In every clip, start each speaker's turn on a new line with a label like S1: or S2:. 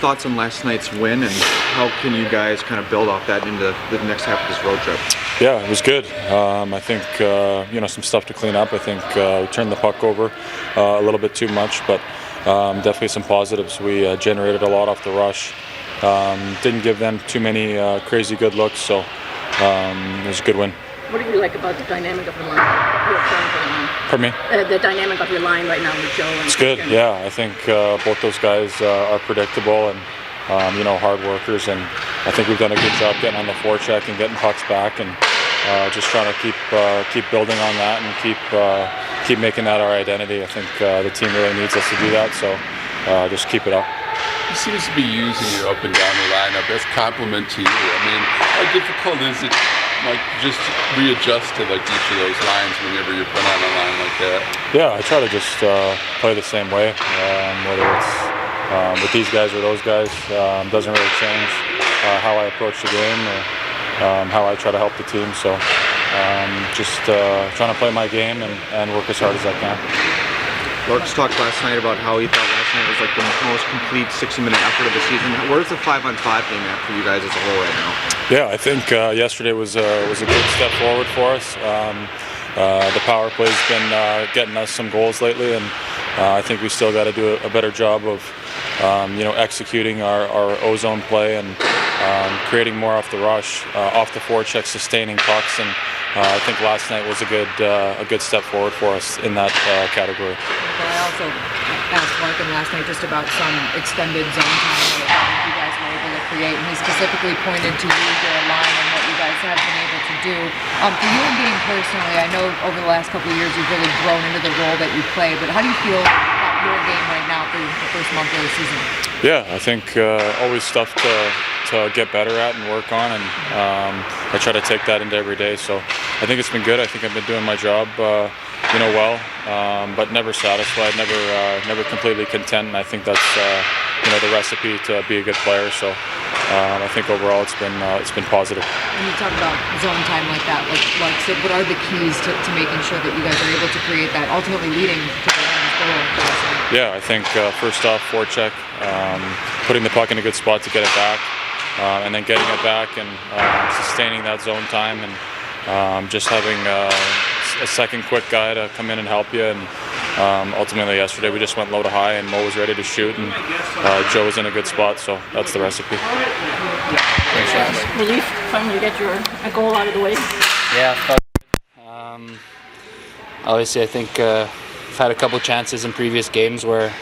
S1: thoughts on last night's win, and how can you guys kind of build off that into the next half of this road trip?
S2: Yeah, it was good. I think some stuff to clean up. I think we turned the puck over a little bit too much, but definitely some positives. We generated a lot off the rush. Didn't give them too many crazy good looks, so it was a good win.
S3: What do you like about the dynamic of the line?
S2: Pardon me?
S3: The dynamic of your line right now with Joe and
S2: it's good. Yeah, I think both those guys are predictable and hard workers, and I think we've done a good job getting on the forecheck and getting pucks back, and just trying to keep building on that and keep making that our identity. I think the team really needs us to do that, so just keep it up.
S4: He seems to be using you up and down the lineup as compliment to you. I mean, how difficult is it, like, just readjust to like each of those lines whenever you're put on a line like that?
S2: Yeah, I try to just play the same way, whether it's with these guys or those guys. Doesn't really change how I approach the game or how I try to help the team. So just trying to play my game and work as hard as I can.
S1: Larks talked last night about how he thought last night was like the most complete 60-minute effort of the season. Where's the 5-on-5 game at for you guys as a whole right now?
S2: Yeah, I think yesterday was a good step forward for us. The power play's been getting us some goals lately, and I think we still got to do a better job of executing our O-zone play and creating more off the rush, off the forecheck, sustaining pucks, and I think last night was a good step forward for us in that category.
S5: Well, I also asked Larkin last night just about some extended zone time that you guys were able to create, and he specifically pointed to you, your line, and what you guys have been able to do. For you in game personally, I know over the last couple of years you've really grown into the role that you play, but how do you feel about your game right now for the first month of the season?
S2: Yeah, I think always stuff to get better at and work on, and I try to take that into every day. So I think it's been good. I think I've been doing my job, well, but never satisfied, never completely content. And I think that's the recipe to be a good player. So I think overall it's been positive.
S5: When you talk about zone time like that, like so what are the keys to making sure that you guys are able to create that, ultimately leading to the goal?
S2: Yeah, I think first off, forecheck, putting the puck in a good spot to get it back, and then getting it back and sustaining that zone time, and just having a second quick guy to come in and help you. And ultimately yesterday we just went low to high, and Mo was ready to shoot, and Joe was in a good spot, so that's the recipe.
S3: Relief finally get a goal out of the way.
S6: Yeah, obviously I think I've had a couple chances in previous games where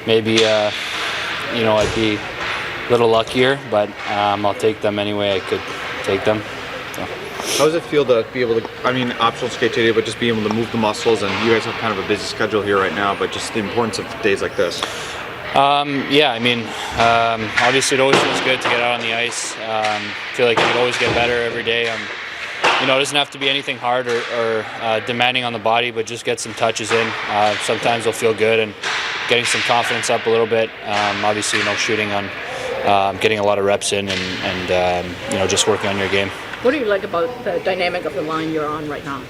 S6: maybe I'd be a little luckier, but I'll take them any way I could take them. So.
S1: How does it feel to be able to, optional skate today, but just being able to move the muscles, and you guys have kind of a busy schedule here right now, but just the importance of days like this?
S6: Obviously it always feels good to get out on the ice. Feel like you can always get better every day. It doesn't have to be anything hard or demanding on the body, but just get some touches in. Sometimes it'll feel good, and getting some confidence up a little bit. Obviously, shooting on, getting a lot of reps in, and just working on your game.
S3: What do you like about the dynamic of the line you're on right now?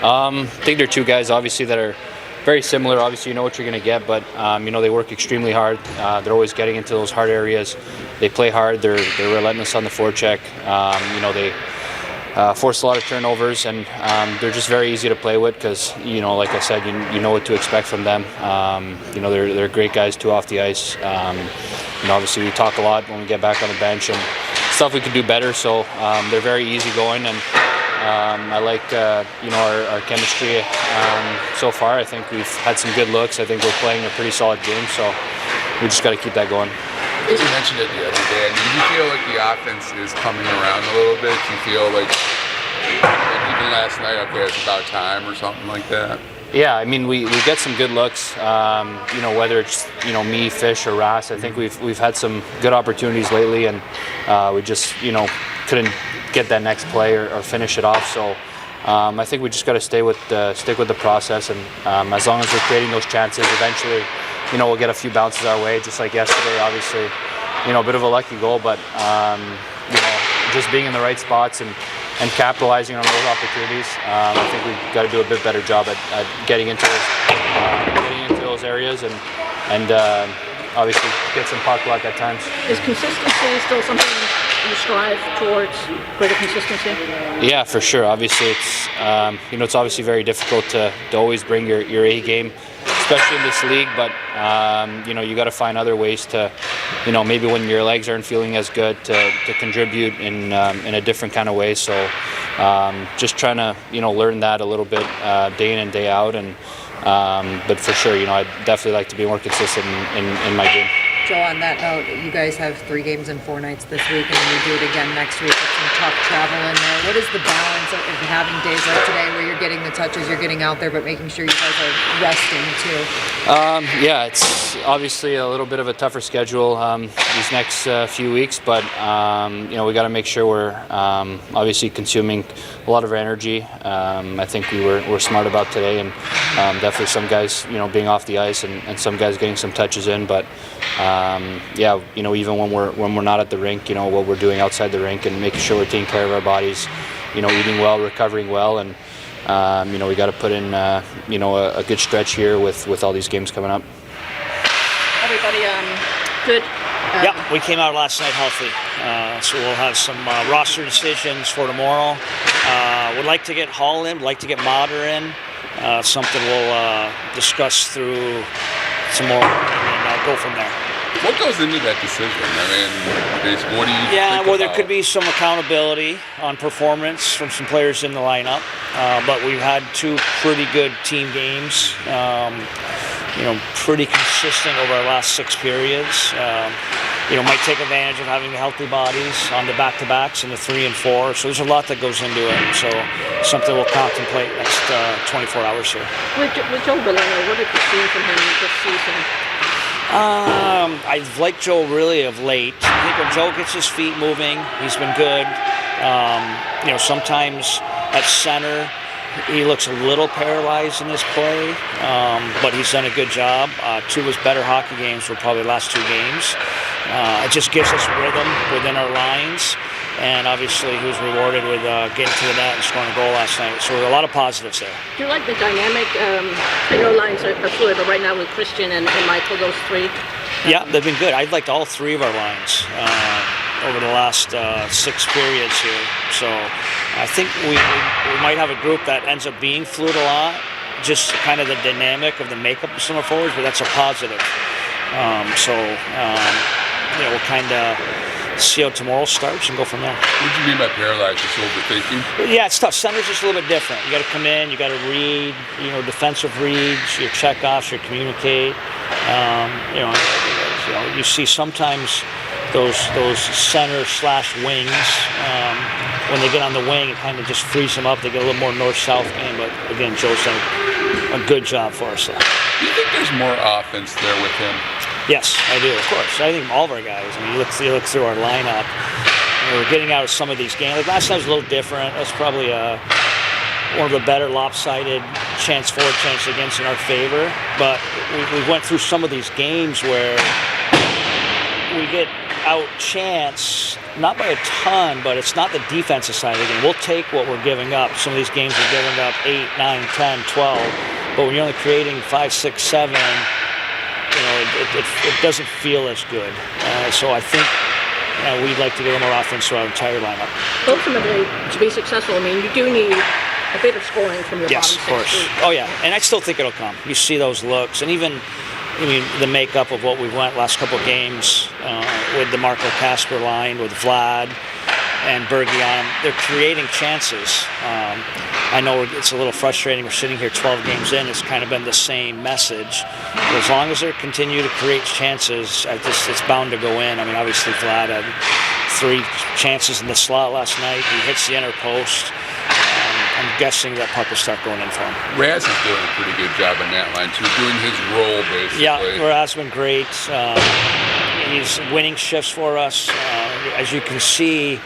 S6: I think they're two guys, obviously, that are very similar. Obviously, you know what you're going to get, but they work extremely hard. They're always getting into those hard areas. They play hard. They're relentless on the forecheck. They force a lot of turnovers, and they're just very easy to play with because, like I said, you know what to expect from them. They're great guys too off the ice. Obviously we talk a lot when we get back on the bench and stuff we could do better, so they're very easygoing, and I like our chemistry so far. I think we've had some good looks. I think we're playing a pretty solid game, so we just got to keep that going.
S4: You mentioned it the other day. Do you feel like the offense is coming around a little bit? Do you feel like even last night, okay, it's about time or something like that?
S6: Yeah, we get some good looks. Whether it's me, Fish, or Ras, I think we've had some good opportunities lately, and we just couldn't get that next play or finish it off. So I think we just got to stick with the process, and as long as we're creating those chances, eventually we'll get a few bounces our way, just like yesterday. Obviously, a bit of a lucky goal, but just being in the right spots and capitalizing on those opportunities. I think we've got to do a bit better job at getting into those areas and obviously get some puck luck at times.
S3: Is consistency still something you strive towards, greater consistency?
S6: Yeah, for sure. Obviously, it's it's obviously very difficult to always bring your A game, especially in this league. But you got to find other ways to, maybe when your legs aren't feeling as good, to contribute in a different kind of way. So just trying to learn that a little bit day in and day out. And but for sure, I'd definitely like to be more consistent in my game.
S5: Joe, on that note, you guys have 3 games in 4 nights this week, and you do it again next week with some tough travel in there. What is the balance of having days like today where you're getting the touches, you're getting out there, but making sure you guys are resting too?
S6: Yeah, it's obviously a little bit of a tougher schedule these next few weeks, but we got to make sure we're obviously consuming a lot of our energy. I think we're smart about today, and definitely some guys being off the ice and some guys getting some touches in, but even when we're not at the rink, what we're doing outside the rink and making sure we're taking care of our bodies, eating well, recovering well, and we got to put in a good stretch here with all these games coming up.
S3: Everybody good?
S7: Yeah, we came out last night healthy, so we'll have some roster decisions for tomorrow. Would like to get Hall in, would like to get Mater in, something we'll discuss through some more and go from there.
S4: What goes into that decision? I mean, basically, what do you think
S7: well, there
S4: about?
S7: could be some accountability on performance from some players in the lineup, but we've had 2 pretty good team games, pretty consistent over our last 6 periods. Might take advantage of having the healthy bodies on the back-to-backs and the 3 and 4. So there's a lot that goes into it. So something we'll contemplate next 24 hours here.
S3: With Joe Veleno, what have you seen from him this season?
S7: I've liked Joe really of late. I think when Joe gets his feet moving, he's been good. Sometimes at center, he looks a little paralyzed in his play, but he's done a good job. 2 of his better hockey games were probably the last 2 games. It just gives us rhythm within our lines, and obviously he was rewarded with getting to the net and scoring a goal last night. So a lot of positives there.
S3: Do you like the dynamic? I know lines are fluid, but right now with Christian and Michael, those 3?
S7: Yeah, they've been good. I've liked all 3 of our lines over the last 6 periods here. So I think we might have a group that ends up being fluid a lot, just kind of the dynamic of the makeup of some of our forwards, but that's a positive. We'll kind of see how tomorrow starts and go from there.
S4: What do you mean by paralyzed? Just overthinking?
S7: Yeah, it's tough. Center's just a little bit different. You got to come in, you got to read, defensive reads, your checkoffs, your communicate. You see sometimes those center/wings. When they get on the wing, it kind of just frees them up. They get a little more north-south game. But again, Joe's done a good job for us there.
S4: Do you think there's more offense there with him?
S7: Yes, I do, of course. I think all of our guys. I mean, you look through our lineup. We're getting out of some of these games. Like last time was a little different. That's probably one of the better lopsided chance for chance against in our favor. But we went through some of these games where we get out chance, not by a ton, but it's not the defensive side of the game. We'll take what we're giving up. Some of these games we're giving up 8, 9, 10, 12. But when you're only creating 5, 6, 7, it doesn't feel as good. So I think we'd like to get more offense to our entire lineup.
S3: Ultimately, to be successful, I mean, you do need a bit of scoring from your
S7: yes,
S3: bottom 6.
S7: Yes, of course. Oh, yeah. And I still think it'll come. You see those looks. And even, the makeup of what we went last couple of games with the Marco Casper line, with Vlad and Bergie on them, they're creating chances. I know it's a little frustrating. We're sitting here 12 games in. It's kind of been the same message. But as long as they continue to create chances, it's bound to go in. I mean, obviously Vlad had 3 chances in the slot last night. He hits the inner post. I'm guessing that puck will start going in for him.
S4: Raz is doing a pretty good job on that line too, doing his role basically.
S7: Yeah, Raz has been great. He's winning shifts for us. As you can see,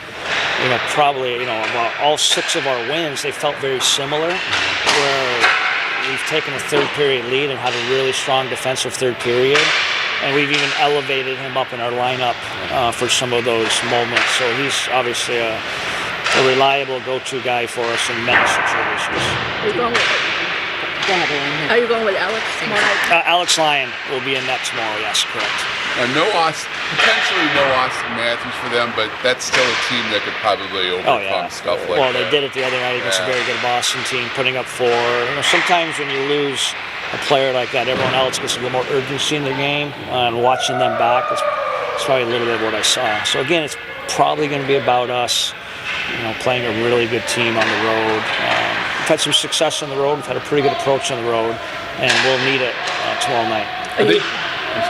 S7: probably about all 6 of our wins, they felt very similar. Where we've taken a 3rd period lead and had a really strong defensive 3rd period, and we've even elevated him up in our lineup for some of those moments. So he's obviously a reliable go-to guy for us in many situations.
S5: Go ahead, Elaine.
S3: Are you going with Alex tomorrow night?
S7: Alex Lyon will be in net tomorrow. Yes, correct.
S4: Potentially no Austin Matthews for them, but that's still a team that could probably overcome stuff like
S7: well,
S4: that.
S7: they did it the other night against a very good Boston team, putting up 4. You know, sometimes when you lose a player like that, everyone else gets a little more urgency in the game, and watching them back, it's probably a little bit of what I saw. So again, it's probably going to be about us, you know, playing a really good team on the road. We've had some success on the road. We've had a pretty good approach on the road, and we'll need it tomorrow night.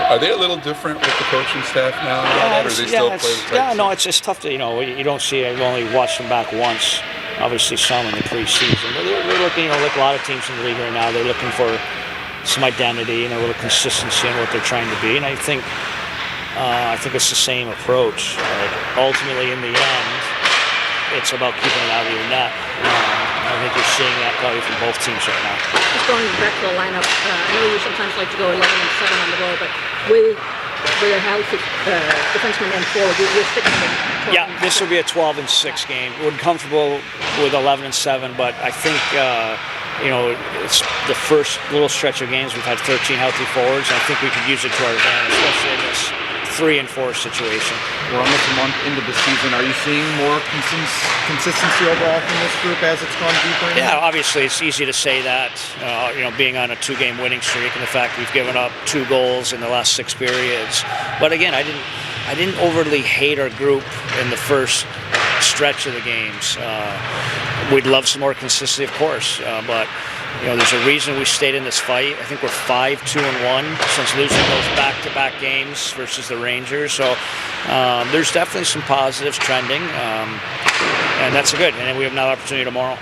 S4: Are they a little different with the coaching staff now? Or do they still play the
S7: yeah, no, it's tough to, you know, you don't see it. I've only watched them back once, obviously some in the preseason. But they're looking, you know, like a lot of teams in the league right now, they're looking for some identity and a little consistency in what they're trying to be. And I think it's the same approach. Ultimately, in the end, it's about keeping it out of your net. I think you're seeing that probably from both teams right now.
S3: Just going back to the lineup, I know you sometimes like to go 11 and 7 on the road, but with a healthy defenseman and forward, you're sticking with 12.
S7: Yeah, this will be a 12 and 6 game. We're comfortable with 11 and 7, but I think you know, it's the first little stretch of games we've had 13 healthy forwards. And I think we could use it to our advantage, especially in this 3 and 4 situation.
S1: We're almost a month into the season. Are you seeing more consistency overall from this group as it's gone deeper?
S7: Yeah, obviously it's easy to say that, you know, being on a 2-game winning streak and the fact we've given up 2 goals in the last 6 periods. But again, I didn't overly hate our group in the first stretch of the games. We'd love some more consistency, of course, but you know, there's a reason we stayed in this fight. I think we're 5-2-1 since losing those back-to-back games versus the Rangers. So there's definitely some positives trending, and that's good. And then we have another opportunity tomorrow.